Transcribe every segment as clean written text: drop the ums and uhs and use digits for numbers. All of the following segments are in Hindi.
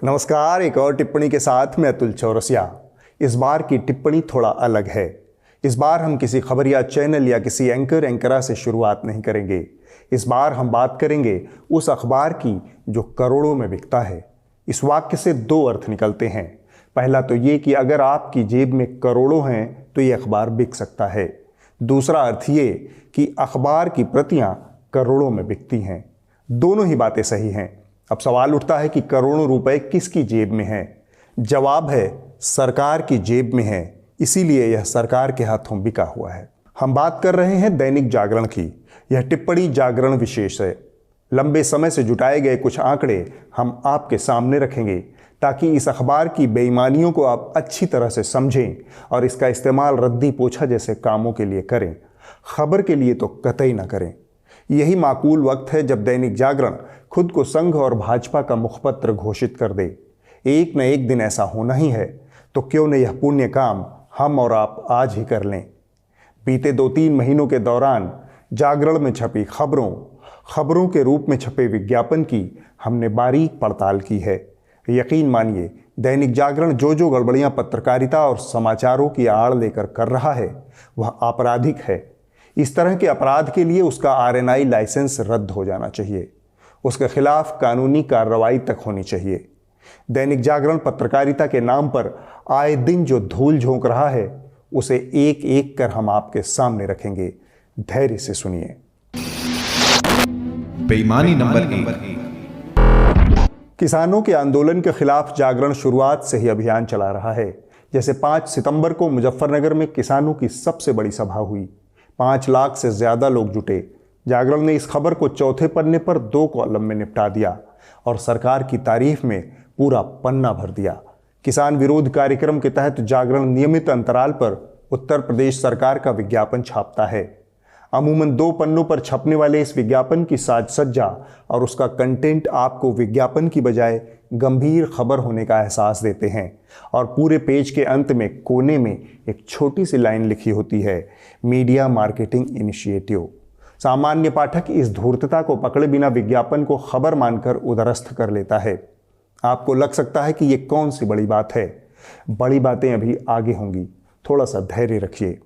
नमस्कार। एक और टिप्पणी के साथ मैं अतुल चौरसिया। इस बार की टिप्पणी थोड़ा अलग है। इस बार हम किसी खबरिया चैनल या किसी एंकरा से शुरुआत नहीं करेंगे। इस बार हम बात करेंगे उस अखबार की जो करोड़ों में बिकता है। इस वाक्य से दो अर्थ निकलते हैं। पहला तो ये कि अगर आपकी जेब में करोड़ों हैं तो ये अखबार बिक सकता है। दूसरा अर्थ ये कि अखबार की प्रतियां करोड़ों में बिकती हैं। दोनों ही बातें सही हैं। अब सवाल उठता है कि करोड़ों रुपए किसकी जेब में हैं? जवाब है सरकार की जेब में है, इसीलिए यह सरकार के हाथों बिका हुआ है। हम बात कर रहे हैं दैनिक जागरण की। यह टिप्पणी जागरण विशेष है। लंबे समय से जुटाए गए कुछ आंकड़े हम आपके सामने रखेंगे ताकि इस अखबार की बेईमानियों को आप अच्छी तरह से समझें और इसका इस्तेमाल रद्दी पोछा जैसे कामों के लिए करें, खबर के लिए तो कतई ना करें। यही माकूल वक्त है जब दैनिक जागरण खुद को संघ और भाजपा का मुखपत्र घोषित कर दे। एक न एक दिन ऐसा होना ही है, तो क्यों न यह पुण्य काम हम और आप आज ही कर लें। बीते 2-3 महीनों के दौरान जागरण में छपी खबरों के रूप में छपे विज्ञापन की हमने बारीक पड़ताल की है। यकीन मानिए, दैनिक जागरण जो गड़बड़ियां पत्रकारिता और समाचारों की आड़ लेकर कर रहा है वह आपराधिक है। इस तरह के अपराध के लिए उसका RNI लाइसेंस रद्द हो जाना चाहिए। उसके खिलाफ कानूनी कार्रवाई तक होनी चाहिए। दैनिक जागरण पत्रकारिता के नाम पर आए दिन जो धूल झोंक रहा है उसे एक एक कर हम आपके सामने रखेंगे। धैर्य से सुनिए। बेईमानी नंबर 1। किसानों के आंदोलन के खिलाफ जागरण शुरुआत से ही अभियान चला रहा है। जैसे 5 सितंबर को मुजफ्फरनगर में किसानों की सबसे बड़ी सभा हुई। 5 लाख से ज्यादा लोग जुटे। जागरण ने इस खबर को चौथे पन्ने पर 2 कॉलम में निपटा दिया और सरकार की तारीफ में पूरा पन्ना भर दिया। किसान विरोध कार्यक्रम के तहत जागरण नियमित अंतराल पर उत्तर प्रदेश सरकार का विज्ञापन छापता है। अमूमन 2 पन्नों पर छपने वाले इस विज्ञापन की साज सज्जा और उसका कंटेंट आपको विज्ञापन की बजाय गंभीर खबर होने का एहसास देते हैं। और पूरे पेज के अंत में कोने में एक छोटी सी लाइन लिखी होती है, मीडिया मार्केटिंग इनिशिएटिव। सामान्य पाठक इस धूर्तता को पकड़े बिना विज्ञापन को खबर मानकर उदरस्त कर लेता है। आपको लग सकता है कि ये कौन सी बड़ी बात है। बड़ी बातें अभी आगे होंगी, थोड़ा सा धैर्य रखिए।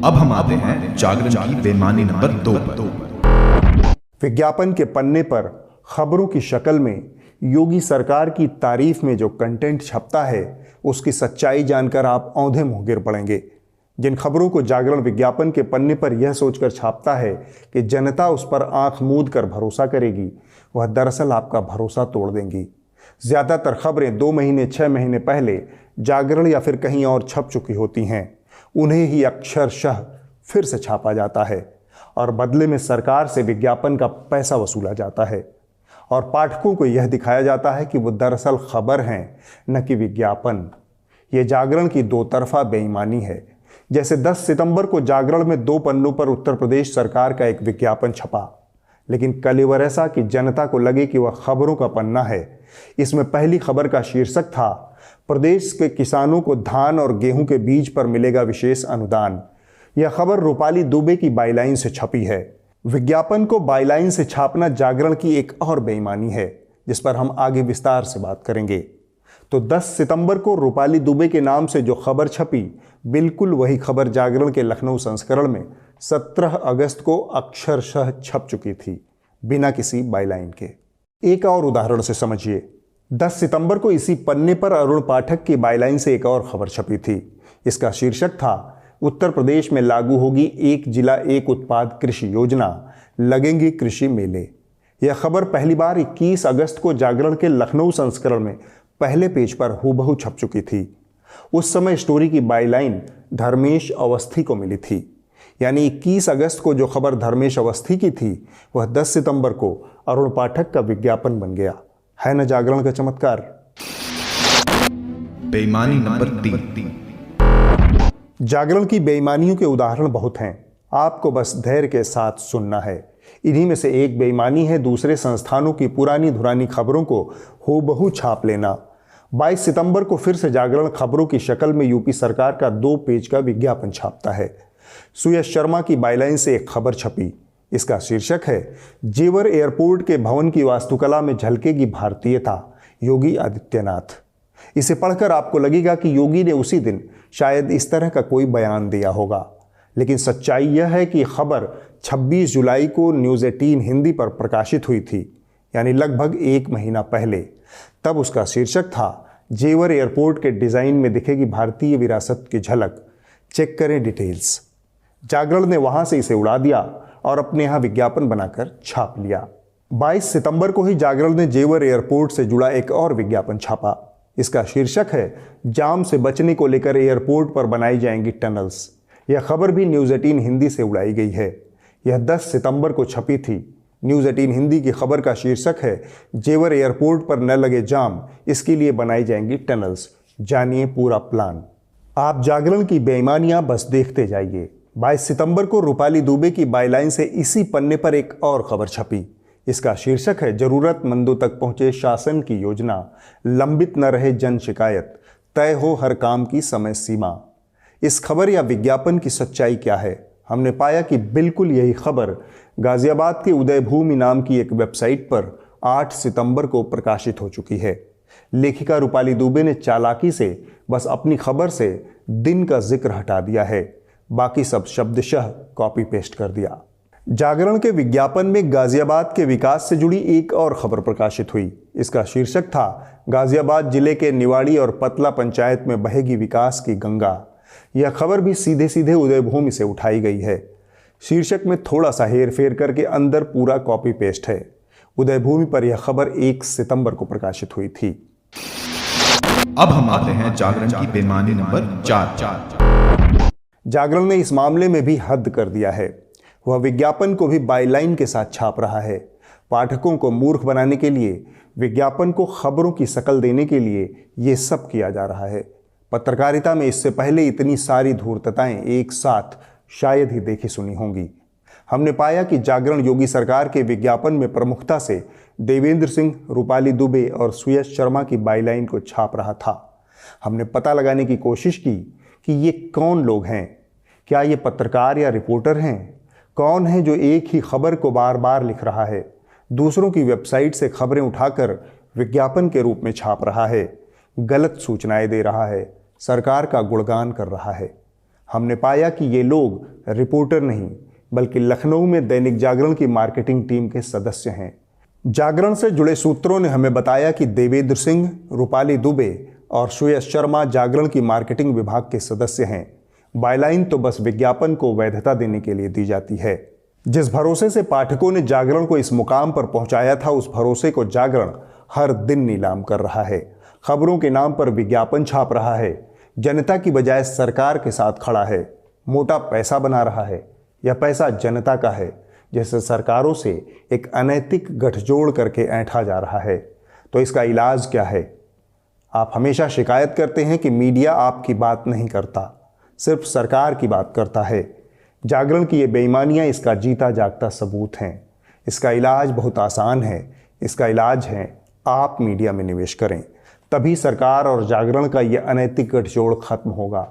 अब हम आते हैं जागरण की बेईमानी नंबर 2 पर। विज्ञापन के पन्ने पर खबरों की शक्ल में योगी सरकार की तारीफ में जो कंटेंट छपता है उसकी सच्चाई जानकर आप औंधे मुंह गिर पड़ेंगे। जिन खबरों को जागरण विज्ञापन के पन्ने पर यह सोचकर छापता है कि जनता उस पर आंख मूंद कर भरोसा करेगी, वह दरअसल आपका भरोसा तोड़ देंगी। ज्यादातर खबरें 2 महीने 6 महीने पहले जागरण या फिर कहीं और छप चुकी होती हैं। उन्हें ही अक्षरशः फिर से छापा जाता है और बदले में सरकार से विज्ञापन का पैसा वसूला जाता है और पाठकों को यह दिखाया जाता है कि वो दरअसल खबर हैं, न कि विज्ञापन। ये जागरण की 2 तरफा बेईमानी है। जैसे 10 सितंबर को जागरण में 2 पन्नों पर उत्तर प्रदेश सरकार का एक विज्ञापन छपा, लेकिन कलेवर ऐसा कि जनता को लगे कि वह खबरों का पन्ना है। इसमें पहली खबर का शीर्षक था, प्रदेश के किसानों को धान और गेहूं के बीज पर मिलेगा विशेष अनुदान। यह खबर रूपाली दुबे की बाईलाइन से छपी है। विज्ञापन को बाईलाइन से छापना जागरण की एक और बेईमानी है, जिस पर हम आगे विस्तार से बात करेंगे। तो 10 सितंबर को रूपाली दुबे के नाम से जो खबर छपी, बिल्कुल वही खबर जागरण के लखनऊ संस्करण में 17 अगस्त को अक्षरशः छप चुकी थी, बिना किसी बाईलाइन के। एक और उदाहरण से समझिए। 10 सितंबर को इसी पन्ने पर अरुण पाठक की बाईलाइन से एक और खबर छपी थी। इसका शीर्षक था, उत्तर प्रदेश में लागू होगी 1 जिला 1 उत्पाद कृषि योजना, लगेंगे कृषि मेले। यह खबर पहली बार 21 अगस्त को जागरण के लखनऊ संस्करण में पहले पेज पर हूबहू छप चुकी थी। उस समय स्टोरी की बाईलाइन धर्मेश अवस्थी को मिली थी। यानी 21 अगस्त को जो खबर धर्मेश अवस्थी की थी, वह 10 सितंबर को अरुण पाठक का विज्ञापन बन गया। है न जागरण का चमत्कार। बेईमानी नंबर 3। जागरण की बेईमानियों के उदाहरण बहुत हैं, आपको बस धैर्य के साथ सुनना है। इन्हीं में से एक बेईमानी है दूसरे संस्थानों की पुरानी धुरानी खबरों को हूबहू छाप लेना। 22 सितंबर को फिर से जागरण खबरों की शक्ल में यूपी सरकार का 2 पेज का विज्ञापन छापता है। सुयश शर्मा की बाईलाइन से एक खबर छपी। इसका शीर्षक है, जेवर एयरपोर्ट के भवन की वास्तुकला में झलकेगी भारतीयता, योगी आदित्यनाथ। इसे पढ़कर आपको लगेगा कि योगी ने उसी दिन शायद इस तरह का कोई बयान दिया होगा, लेकिन सच्चाई यह है कि खबर 26 जुलाई को न्यूज़ 18 हिंदी पर प्रकाशित हुई थी, यानी लगभग 1 महीना पहले। तब उसका शीर्षक था, जेवर एयरपोर्ट के डिज़ाइन में दिखेगी भारतीय विरासत की झलक, चेक करें डिटेल्स। जागरण ने वहां से इसे उड़ा दिया और अपने यहाँ विज्ञापन बनाकर छाप लिया। 22 सितंबर को ही जागरण ने जेवर एयरपोर्ट से जुड़ा एक और विज्ञापन छापा। इसका शीर्षक है, जाम से बचने को लेकर एयरपोर्ट पर बनाई जाएंगी टनल्स। यह खबर भी न्यूज़ 18 हिंदी से उड़ाई गई है। यह 10 सितंबर को छपी थी। न्यूज़ 18 हिंदी की खबर का शीर्षक है, जेवर एयरपोर्ट पर न लगे जाम, इसके लिए बनाई जाएंगी टनल्स, जानिए पूरा प्लान। आप जागरण की बेईमानियां बस देखते जाइए। 22 सितंबर को रूपाली दुबे की बायलाइन से इसी पन्ने पर एक और खबर छपी। इसका शीर्षक है, जरूरतमंदों तक पहुंचे शासन की योजना, लंबित न रहे जन शिकायत, तय हो हर काम की समय सीमा। इस खबर या विज्ञापन की सच्चाई क्या है? हमने पाया कि बिल्कुल यही खबर गाजियाबाद के उदय भूमि नाम की एक वेबसाइट पर 8 सितंबर को प्रकाशित हो चुकी है। लेखिका रूपाली दुबे ने चालाकी से बस अपनी खबर से दिन का जिक्र हटा दिया है, बाकी सब शब्दशः कॉपी पेस्ट कर दिया। जागरण के विज्ञापन में गाजियाबाद के विकास से जुड़ी एक और खबर प्रकाशित हुई। इसका शीर्षक था, गाजियाबाद जिले के निवाड़ी और पतला पंचायत में बहेगी विकास की गंगा। यह खबर भी सीधे सीधे उदय भूमि से उठाई गई है। शीर्षक में थोड़ा सा हेर फेर करके अंदर पूरा कॉपी पेस्ट है। उदय भूमि पर यह खबर 1 सितंबर को प्रकाशित हुई थी। अब हम आते हैं जागरण की बेईमानी नंबर 4। जागरण ने इस मामले में भी हद कर दिया है। वह विज्ञापन को भी बायलाइन के साथ छाप रहा है। पाठकों को मूर्ख बनाने के लिए, विज्ञापन को खबरों की शक्ल देने के लिए ये सब किया जा रहा है। पत्रकारिता में इससे पहले इतनी सारी धूर्तताएं एक साथ शायद ही देखी सुनी होंगी। हमने पाया कि जागरण योगी सरकार के विज्ञापन में प्रमुखता से देवेंद्र सिंह, रूपाली दुबे और सुयश शर्मा की बायलाइन को छाप रहा था। हमने पता लगाने की कोशिश की कि ये कौन लोग हैं। क्या ये पत्रकार या रिपोर्टर हैं? कौन है जो एक ही खबर को बार बार लिख रहा है, दूसरों की वेबसाइट से खबरें उठाकर विज्ञापन के रूप में छाप रहा है, गलत सूचनाएं दे रहा है, सरकार का गुणगान कर रहा है? हमने पाया कि ये लोग रिपोर्टर नहीं, बल्कि लखनऊ में दैनिक जागरण की मार्केटिंग टीम के सदस्य हैं। जागरण से जुड़े सूत्रों ने हमें बताया कि देवेंद्र सिंह, रूपाली दुबे और सुयश शर्मा जागरण की मार्केटिंग विभाग के सदस्य हैं। बायलाइन तो बस विज्ञापन को वैधता देने के लिए दी जाती है। जिस भरोसे से पाठकों ने जागरण को इस मुकाम पर पहुंचाया था, उस भरोसे को जागरण हर दिन नीलाम कर रहा है। खबरों के नाम पर विज्ञापन छाप रहा है, जनता की बजाय सरकार के साथ खड़ा है, मोटा पैसा बना रहा है। यह पैसा जनता का है, जैसे सरकारों से एक अनैतिक गठजोड़ करके ऐंठा जा रहा है। तो इसका इलाज क्या है? आप हमेशा शिकायत करते हैं कि मीडिया आपकी बात नहीं करता, सिर्फ सरकार की बात करता है। जागरण की ये बेईमानियां इसका जीता जागता सबूत हैं। इसका इलाज बहुत आसान है। इसका इलाज है, आप मीडिया में निवेश करें, तभी सरकार और जागरण का ये अनैतिक गठजोड़ खत्म होगा।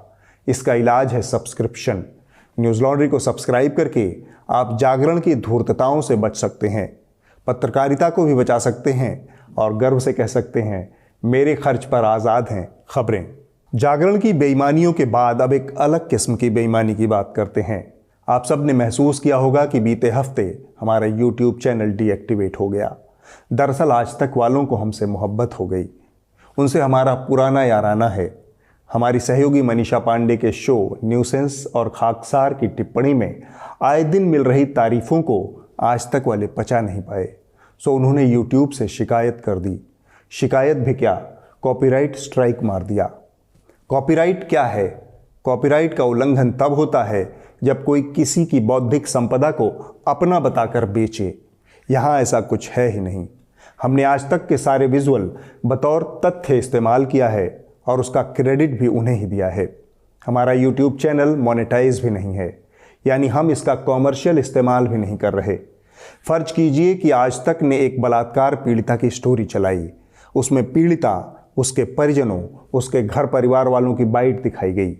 इसका इलाज है सब्सक्रिप्शन। न्यूज़ लॉन्ड्री को सब्सक्राइब करके आप जागरण की धूर्तताओं से बच सकते हैं, पत्रकारिता को भी बचा सकते हैं और गर्व से कह सकते हैं, मेरे खर्च पर आज़ाद हैं खबरें। जागरण की बेईमानियों के बाद अब एक अलग किस्म की बेईमानी की बात करते हैं। आप सब ने महसूस किया होगा कि बीते हफ्ते हमारा YouTube चैनल डीएक्टिवेट हो गया। दरअसल आज तक वालों को हमसे मोहब्बत हो गई, उनसे हमारा पुराना याराना है। हमारी सहयोगी मनीषा पांडे के शो न्यूसेंस और खाकसार की टिप्पणी में आए दिन मिल रही तारीफों को आज तक वाले पचा नहीं पाए, सो उन्होंने YouTube से शिकायत कर दी। शिकायत भी क्या, कॉपीराइट स्ट्राइक मार दिया। कॉपीराइट क्या है? कॉपीराइट का उल्लंघन तब होता है जब कोई किसी की बौद्धिक संपदा को अपना बताकर बेचे। यहाँ ऐसा कुछ है ही नहीं। हमने आज तक के सारे विजुअल बतौर तथ्य इस्तेमाल किया है और उसका क्रेडिट भी उन्हें ही दिया है। हमारा YouTube चैनल मोनेटाइज भी नहीं है, यानी हम इसका कॉमर्शियल इस्तेमाल भी नहीं कर रहे। फर्ज कीजिए कि आज तक ने एक बलात्कार पीड़िता की स्टोरी चलाई, उसमें पीड़िता, उसके परिजनों, उसके घर परिवार वालों की बाइट दिखाई गई।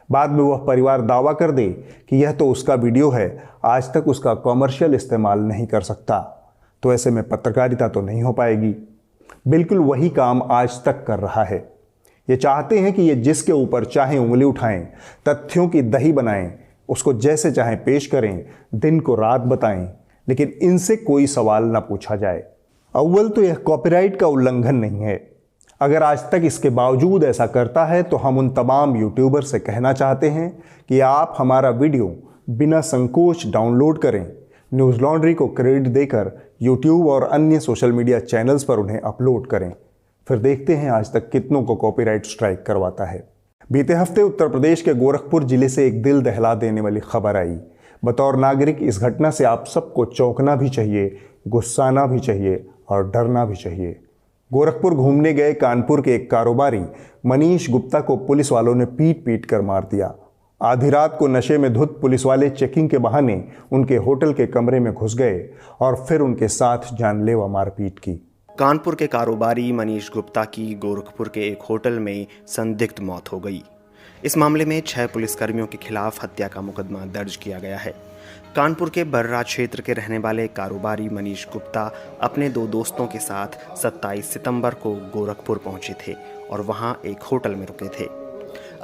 बाद में वह परिवार दावा कर दे कि यह तो उसका वीडियो है, आज तक उसका कॉमर्शियल इस्तेमाल नहीं कर सकता, तो ऐसे में पत्रकारिता तो नहीं हो पाएगी। बिल्कुल वही काम आज तक कर रहा है। ये चाहते हैं कि ये जिसके ऊपर चाहे उंगली उठाएं, तथ्यों की दही बनाएं, उसको जैसे चाहें पेश करें, दिन को रात बताएं, लेकिन इनसे कोई सवाल ना पूछा जाए। अव्वल तो यह कॉपीराइट का उल्लंघन नहीं है। अगर आज तक इसके बावजूद ऐसा करता है तो हम उन तमाम यूट्यूबर से कहना चाहते हैं कि आप हमारा वीडियो बिना संकोच डाउनलोड करें, न्यूज़ लॉन्ड्री को क्रेडिट देकर यूट्यूब और अन्य सोशल मीडिया चैनल्स पर उन्हें अपलोड करें। फिर देखते हैं आज तक कितनों को कॉपीराइट स्ट्राइक करवाता है। बीते हफ्ते उत्तर प्रदेश के गोरखपुर जिले से एक दिल दहला देने वाली खबर आई। बतौर नागरिक इस घटना से आप सबको चौंकना भी चाहिए, गुस्साना भी चाहिए और डरना भी चाहिए। गोरखपुर घूमने गए कानपुर के एक कारोबारी मनीष गुप्ता को पुलिस वालों ने पीट पीट कर मार दिया। आधी रात को नशे में धुत पुलिस वाले चेकिंग के बहाने उनके होटल के कमरे में घुस गए और फिर उनके साथ जानलेवा मारपीट की। कानपुर के कारोबारी मनीष गुप्ता की गोरखपुर के एक होटल में संदिग्ध मौत हो गई। इस मामले में 6 पुलिसकर्मियों के खिलाफ हत्या का मुकदमा दर्ज किया गया है। कानपुर के बर्रा क्षेत्र के रहने वाले कारोबारी मनीष गुप्ता अपने 2 दोस्तों के साथ 27 सितंबर को गोरखपुर पहुंचे थे और वहां एक होटल में रुके थे।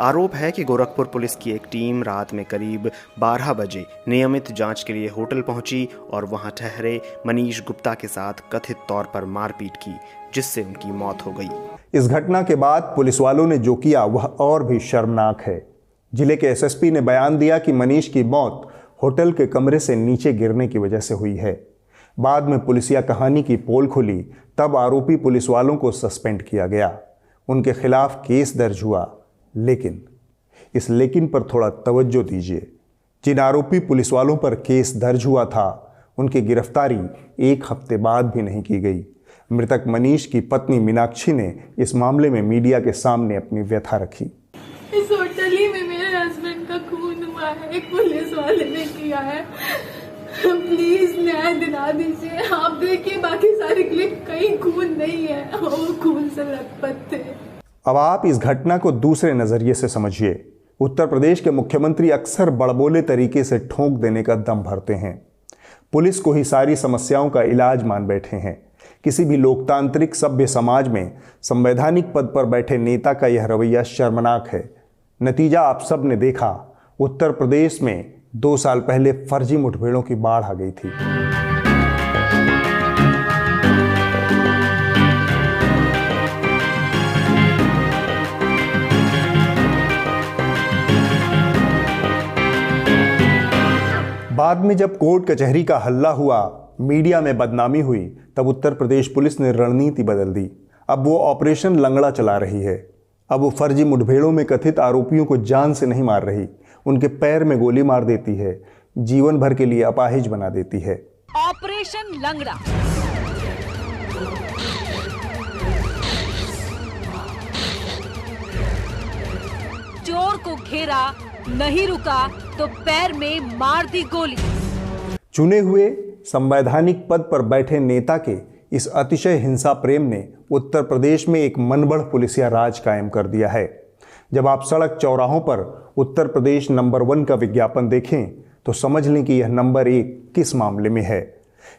आरोप है कि गोरखपुर पुलिस की एक टीम रात में करीब 12 बजे नियमित जांच के लिए होटल पहुंची और वहां ठहरे मनीष गुप्ता के साथ कथित तौर पर मारपीट की, जिससे उनकी मौत हो गई। इस घटना के बाद पुलिस वालों ने जो किया वह और भी शर्मनाक है। जिले के एसएसपी ने बयान दिया कि मनीष की मौत होटल के कमरे से नीचे गिरने की वजह से हुई है। बाद में पुलिसिया कहानी की पोल खुली, तब आरोपी पुलिस वालों को सस्पेंड किया गया, उनके खिलाफ केस दर्ज हुआ। लेकिन इस लेकिन पर थोड़ा तवज्जो दीजिए। जिन आरोपी पुलिस वालों पर केस दर्ज हुआ था उनकी गिरफ्तारी 1 हफ्ते बाद भी नहीं की गई। मृतक मनीष की पत्नी मीनाक्षी ने इस मामले में मीडिया के सामने अपनी व्यथा रखी। इस होटल ही में मेरे हस्बैंड का खून हुआ है, एक पुलिस वाले ने किया है। प्लीज न्याय दिला दीजिए। आप देखिए बाकी सारे क्लिप कहीं खून नहीं है, वो खून से लथपथ थे। अब आप इस घटना को दूसरे नजरिए से समझिए। उत्तर प्रदेश के मुख्यमंत्री अक्सर बड़बोले तरीके से ठोंक देने का दम भरते हैं। पुलिस को ही सारी समस्याओं का इलाज मान बैठे हैं। किसी भी लोकतांत्रिक सभ्य समाज में संवैधानिक पद पर बैठे नेता का यह रवैया शर्मनाक है। नतीजा आप सब ने देखा। उत्तर प्रदेश में 2 साल पहले फर्जी मुठभेड़ों की बाढ़ आ गई थी। बाद में जब कोर्ट कचहरी का हल्ला हुआ, मीडिया में बदनामी हुई, तब उत्तर प्रदेश पुलिस ने रणनीति बदल दी। अब वो ऑपरेशन लंगड़ा चला रही है। अब वो फर्जी मुठभेड़ों में कथित आरोपियों को जान से नहीं मार रही, उनके पैर में गोली मार देती है, जीवन भर के लिए अपाहिज बना देती है। ऑपरेशन लंगड़ा। चोर को घेरा, नहीं रुका तो पैर में मार दी गोली। चुने हुए संवैधानिक पद पर बैठे नेता के इस अतिशय हिंसा प्रेम ने उत्तर प्रदेश में एक मनबढ़ पुलिसिया राज कायम कर दिया है। जब आप सड़क चौराहों पर उत्तर प्रदेश नंबर 1 का विज्ञापन देखें तो समझ लें कि यह नंबर 1 किस मामले में है।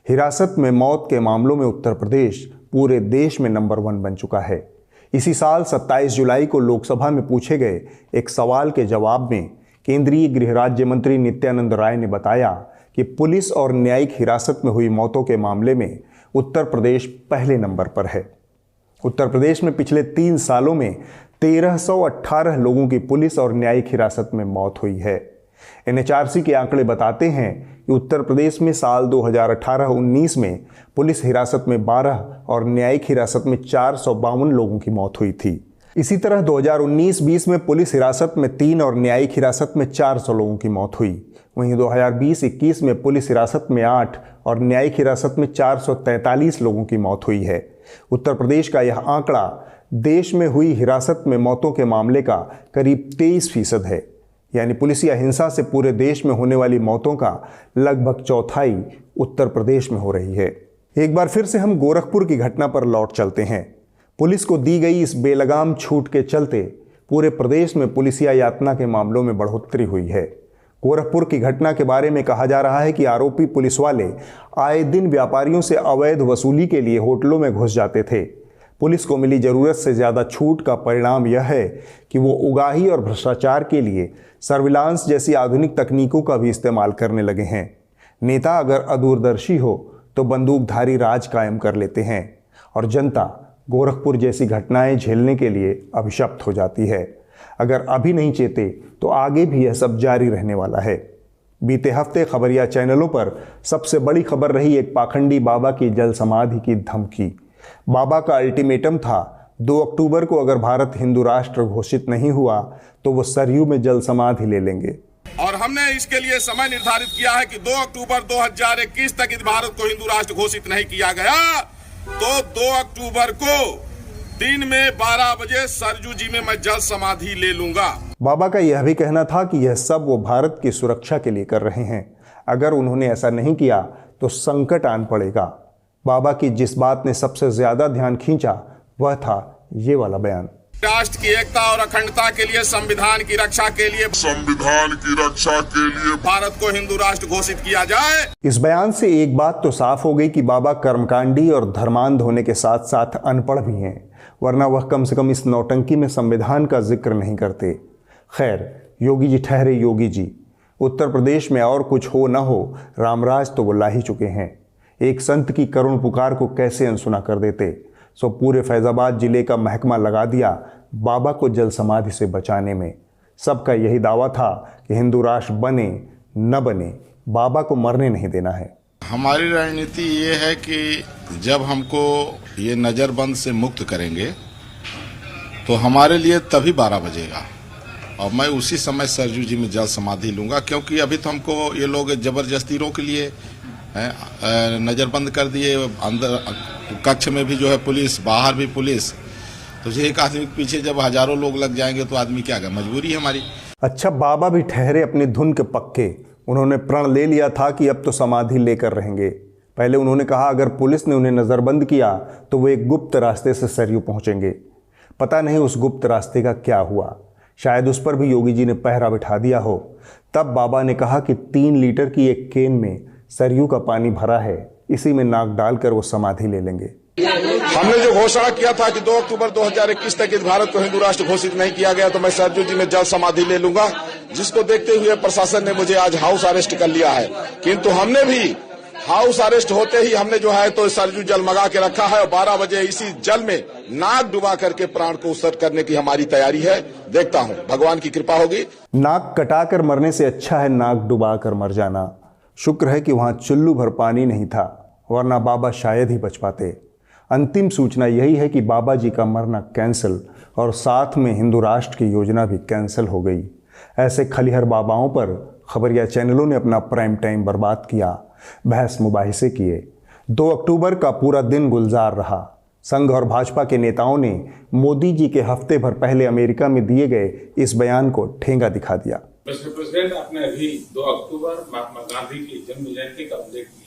हिरासत में मौत के मामलों में उत्तर प्रदेश पूरे देश में नंबर 1 बन चुका है। इसी साल 27 जुलाई को लोकसभा में पूछे गए एक सवाल के जवाब में केंद्रीय गृह राज्य मंत्री नित्यानंद राय ने बताया कि पुलिस और न्यायिक हिरासत में हुई मौतों के मामले में उत्तर प्रदेश पहले नंबर पर है। उत्तर प्रदेश में पिछले 3 सालों में 1318 लोगों की पुलिस और न्यायिक हिरासत में मौत हुई है। एनएचआरसी के आंकड़े बताते हैं कि उत्तर प्रदेश में साल 2018-19 में पुलिस हिरासत में 12 और न्यायिक हिरासत में 452 लोगों की मौत हुई थी। इसी तरह 2019-20 में पुलिस हिरासत में 3 और न्यायिक हिरासत में 400 लोगों की मौत हुई। वहीं 2020-21 में पुलिस हिरासत में 8 और न्यायिक हिरासत में 443 लोगों की मौत हुई है। उत्तर प्रदेश का यह आंकड़ा देश में हुई हिरासत में मौतों के मामले का करीब 23% है। यानी पुलिसिया हिंसा से पूरे देश में होने वाली मौतों का लगभग चौथाई उत्तर प्रदेश में हो रही है। एक बार फिर से हम गोरखपुर की घटना पर लौट चलते हैं। पुलिस को दी गई इस बेलगाम छूट के चलते पूरे प्रदेश में पुलिसिया यातना के मामलों में बढ़ोतरी हुई है। गोरखपुर की घटना के बारे में कहा जा रहा है कि आरोपी पुलिस वाले आए दिन व्यापारियों से अवैध वसूली के लिए होटलों में घुस जाते थे। पुलिस को मिली जरूरत से ज़्यादा छूट का परिणाम यह है कि वो उगाही और भ्रष्टाचार के लिए सर्विलांस जैसी आधुनिक तकनीकों का भी इस्तेमाल करने लगे हैं। नेता अगर अदूरदर्शी हो तो बंदूकधारी राज कायम कर लेते हैं और जनता गोरखपुर जैसी घटनाएं झेलने के लिए अभिशप्त हो जाती है। अगर अभी नहीं चेते तो आगे भी यह सब जारी रहने वाला है। बीते हफ्ते खबरिया चैनलों पर सबसे बड़ी खबर रही एक पाखंडी बाबा की जल समाधि की धमकी। बाबा का अल्टीमेटम था 2 अक्टूबर को अगर भारत हिंदू राष्ट्र घोषित नहीं हुआ तो वो सरयू में जल समाधि ले लेंगे। और हमने इसके लिए समय निर्धारित किया है कि 2 अक्टूबर 2021 तक यदि भारत को हिंदू राष्ट्र घोषित नहीं किया गया तो 2 अक्टूबर को दिन में 12 बजे सरयू जी में मैं जल समाधि ले लूंगा। बाबा का यह भी कहना था कि यह सब वो भारत की सुरक्षा के लिए कर रहे हैं। अगर उन्होंने ऐसा नहीं किया तो संकट आन पड़ेगा। बाबा की जिस बात ने सबसे ज्यादा ध्यान खींचा वह था ये वाला बयान। राष्ट्र की एकता और अखंडता के लिए, संविधान की रक्षा के लिए भारत को हिंदू राष्ट्र घोषित किया जाए। इस बयान से एक बात तो साफ हो गई कि बाबा कर्मकांडी और धर्मांध होने के साथ साथ अनपढ़ भी हैं, वरना वह कम से कम इस नौटंकी में संविधान का जिक्र नहीं करते। खैर, योगी जी ठहरे योगी जी। उत्तर प्रदेश में और कुछ हो न हो, रामराज तो वो ला ही चुके हैं। एक संत की करुण पुकार को कैसे अनसुना कर देते। सो पूरे फैजाबाद जिले का महकमा लगा दिया बाबा को जल समाधि से बचाने में। सबका यही दावा था कि हिंदू राष्ट्र बने न बने, बाबा को मरने नहीं देना है। हमारी रणनीति ये है कि जब हमको ये नज़रबंद से मुक्त करेंगे तो हमारे लिए तभी 12 बजेगा और मैं उसी समय सरयू जी में जल समाधि लूंगा, क्योंकि अभी तो हमको ये लोग जबरदस्ती रोक लिए, नज़रबंद कर दिए। अंदर कक्ष में भी जो है पुलिस, बाहर भी पुलिस, तो एक आदमी के पीछे जब हजारों लोग लग जाएंगे तो आदमी क्या करे, मजबूरी है हमारी। अच्छा, बाबा भी ठहरे अपनी धुन के पक्के। उन्होंने प्रण ले लिया था कि अब तो समाधि लेकर रहेंगे। पहले उन्होंने कहा अगर पुलिस ने उन्हें नज़रबंद किया तो वो एक गुप्त रास्ते से सरयू पहुंचेंगे। पता नहीं उस गुप्त रास्ते का क्या हुआ, शायद उस पर भी योगी जी ने पहरा बिठा दिया हो। तब बाबा ने कहा कि 3 लीटर की एक केन में सरयू का पानी भरा है, इसी में नाक डालकर वो समाधि ले लेंगे। हमने जो घोषणा किया था कि 2 अक्टूबर 2021 तक यदि भारत को हिंदू राष्ट्र घोषित नहीं किया गया तो मैं सरयू जी में जल समाधि ले लूंगा, जिसको देखते हुए प्रशासन ने मुझे आज हाउस अरेस्ट कर लिया है। किंतु हमने भी हाउस अरेस्ट होते ही हमने जो है तो सरयू जल मंगा के रखा है और 12 बजे इसी जल में नाक डुबा करके प्राण को उत्सर्ग करने की हमारी तैयारी है। देखता हूँ, भगवान की कृपा होगी। नाक कटाकर मरने से अच्छा है नाक डुबा कर मर जाना। शुक्र है कि वहां चुल्लू भर पानी नहीं था, वरना बाबा शायद ही बच पाते। अंतिम सूचना यही है कि बाबा जी का मरना कैंसिल और साथ में हिंदू राष्ट्र की योजना भी कैंसिल हो गई। ऐसे खलिहर बाबाओं पर खबरिया चैनलों ने अपना प्राइम टाइम बर्बाद किया, बहस मुबाहिसे किए। 2 अक्टूबर का पूरा दिन गुलजार रहा। संघ और भाजपा के नेताओं ने मोदी जी के हफ्ते भर पहले अमेरिका में दिए गए इस बयान को ठेंगा दिखा दिया। मिस्टर प्रेसिडेंट, आपने अभी 2 अक्टूबर महात्मा गांधी की जन्म जयंती का उल्लेख किया।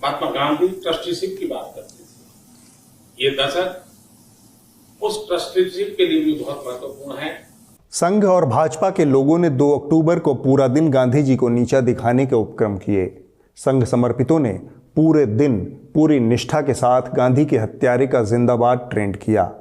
महात्मा गांधी ट्रस्टीशिप की बात करते थे। ये दशक उस ट्रस्टीशिप के लिए भी बहुत महत्वपूर्ण है। संघ और भाजपा के लोगों ने 2 अक्टूबर को पूरा दिन गांधी जी को नीचा दिखाने के उपक्रम किए। संघ समर्पितों ने पूरे दिन पूरी निष्ठा के साथ गांधी के हत्यारे का जिंदाबाद ट्रेंड किया।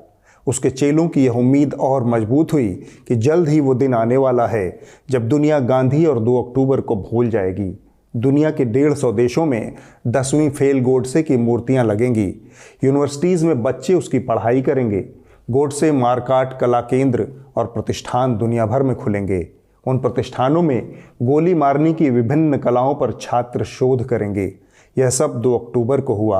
उसके चेलों की यह उम्मीद और मजबूत हुई कि जल्द ही वो दिन आने वाला है जब दुनिया गांधी और 2 अक्टूबर को भूल जाएगी। दुनिया के 150 देशों में 10वीं फेल गोडसे की मूर्तियां लगेंगी। यूनिवर्सिटीज़ में बच्चे उसकी पढ़ाई करेंगे। गोडसे मारकाट कला केंद्र और प्रतिष्ठान दुनिया भर में खुलेंगे। उन प्रतिष्ठानों में गोली मारने की विभिन्न कलाओं पर छात्र शोध करेंगे। यह सब 2 अक्टूबर को हुआ।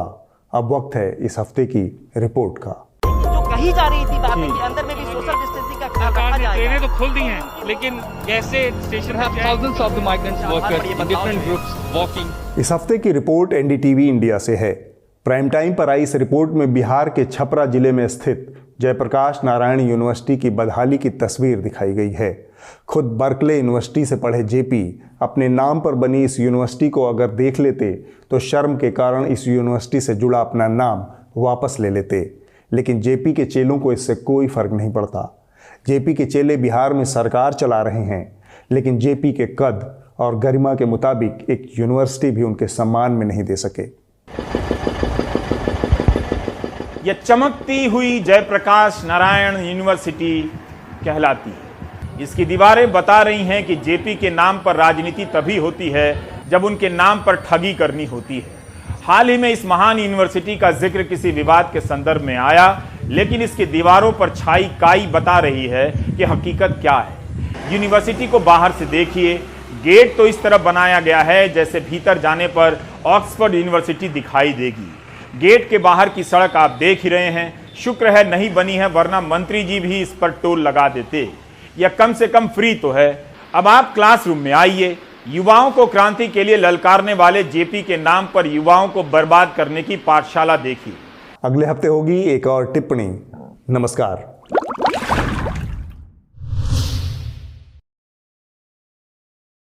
अब वक्त है इस हफ्ते की रिपोर्ट का। जो कही जा रही थी बातें कि अंदर में भी सोशल डिस्टेंसिंग का ख्याल रखा जाएगा। ट्रेनें तो खुल दी हैं, लेकिन कैसे स्टेशन पर thousands of the migrants workers in different groups walking। इस हफ्ते की रिपोर्ट एनडीटीवी इंडिया से है। प्राइम टाइम पर आई इस रिपोर्ट में बिहार के छपरा जिले में स्थित जयप्रकाश नारायण यूनिवर्सिटी की बदहाली की तस्वीर दिखाई गई है। खुद बर्कले यूनिवर्सिटी से पढ़े जेपी अपने नाम पर बनी इस यूनिवर्सिटी को अगर देख लेते तो शर्म के कारण इस यूनिवर्सिटी से जुड़ा अपना नाम वापस ले लेते, लेकिन जेपी के चेलों को इससे कोई फर्क नहीं पड़ता। जेपी के चेले बिहार में सरकार चला रहे हैं, लेकिन जेपी के कद और गरिमा के मुताबिक एक यूनिवर्सिटी भी उनके सम्मान में नहीं दे सके। यह चमकती हुई जयप्रकाश नारायण यूनिवर्सिटी कहलाती है। इसकी दीवारें बता रही हैं कि जेपी के नाम पर राजनीति तभी होती है जब उनके नाम पर ठगी करनी होती है। हाल ही में इस महान यूनिवर्सिटी का जिक्र किसी विवाद के संदर्भ में आया, लेकिन इसकी दीवारों पर छाई काई बता रही है कि हकीकत क्या है। यूनिवर्सिटी को बाहर से देखिए, गेट तो इस तरह बनाया गया है जैसे भीतर जाने पर ऑक्सफोर्ड यूनिवर्सिटी दिखाई देगी। गेट के बाहर की सड़क आप देख ही रहे हैं, शुक्र है नहीं बनी है, वरना मंत्री जी भी इस पर टोल लगा देते। यह कम से कम फ्री तो है। अब आप क्लासरूम में आइए, युवाओं को क्रांति के लिए ललकारने वाले जेपी के नाम पर युवाओं को बर्बाद करने की पाठशाला देखिए। अगले हफ्ते होगी एक और टिप्पणी। नमस्कार।